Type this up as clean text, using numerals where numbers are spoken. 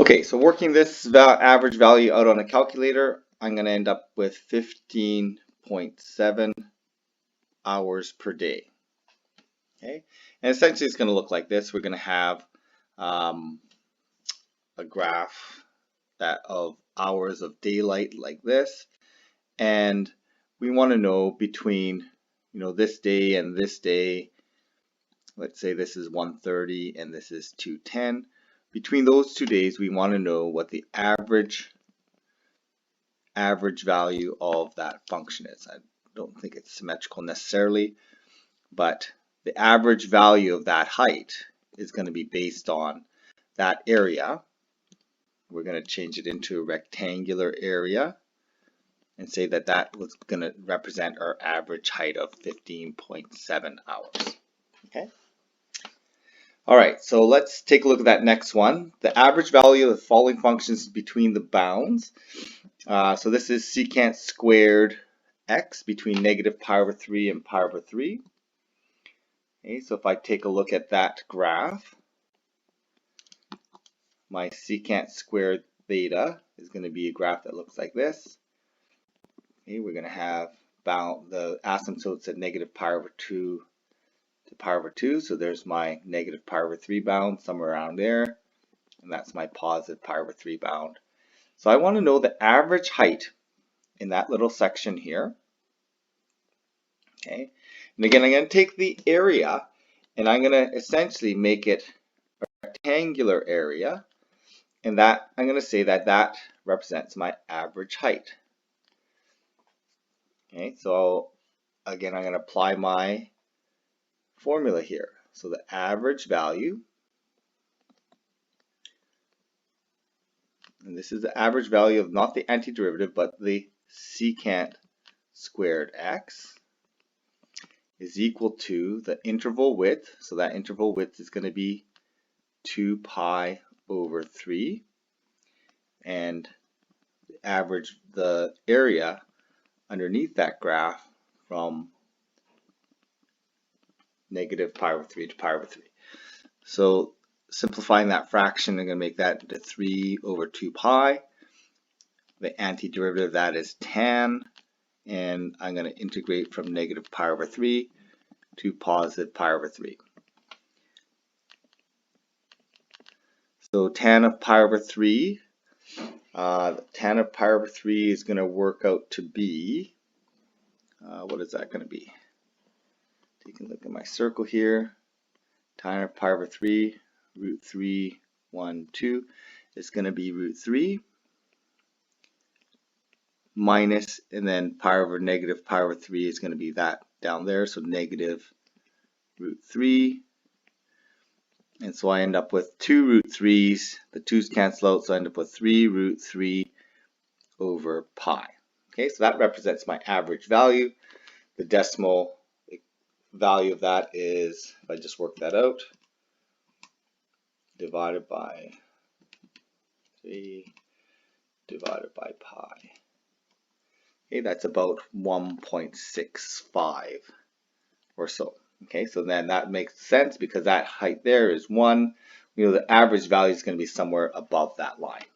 Okay, so working this average value out on a calculator, I'm going to end up with 15.7 hours per day. Okay, and essentially it's going to look like this. We're going to have a graph that of hours of daylight like this, and we want to know between this day and this day. Let's say this is 1:30 and this is 2:10. Between those 2 days, we want to know what the average value of that function is. I don't think it's symmetrical necessarily, but the average value of that height is going to be based on that area. We're going to change it into a rectangular area and say that that was going to represent our average height of 15.7 hours. Okay. All right, so let's take a look at that next one. The average value of the following functions between the bounds. So this is secant squared x between negative pi over 3 and pi over 3. Okay, so if I take a look at that graph, my secant squared theta is going to be a graph that looks like this. Okay, we're going to have the asymptotes at negative pi over 2 to pi over 2, so there's my negative pi over 3 bound somewhere around there, and that's my positive pi over 3 bound. So I want to know the average height in that little section here. Okay, and again I'm going to take the area and I'm going to essentially make it a rectangular area, and that I'm going to say that that represents my average height. Okay, so again I'm going to apply my formula here. So the average value, and this is the average value of not the antiderivative but the secant squared x, is equal to the interval width. So that interval width is going to be 2 pi over 3, and the area underneath that graph from negative pi over 3 to pi over 3. So simplifying that fraction, I'm going to make that into 3 over 2 pi. The antiderivative of that is tan, and I'm going to integrate from negative pi over 3 to positive pi over 3. So tan of pi over 3, tan of pi over 3 is going to work out to be, what is that going to be? Taking a look at my circle here, tan of pi over 3, root 3, 1, 2, is going to be root 3 minus, and then pi over negative pi over 3 is going to be that down there, so negative root 3. And so I end up with 2 root 3's, the 2's cancel out, so I end up with 3 root 3 over pi. Okay, so that represents my average value. The decimal value of that is, if I just work that out, divided by 3 divided by pi. Okay, that's about 1.65 or so. Okay, so then that makes sense because that height there is 1. The average value is going to be somewhere above that line.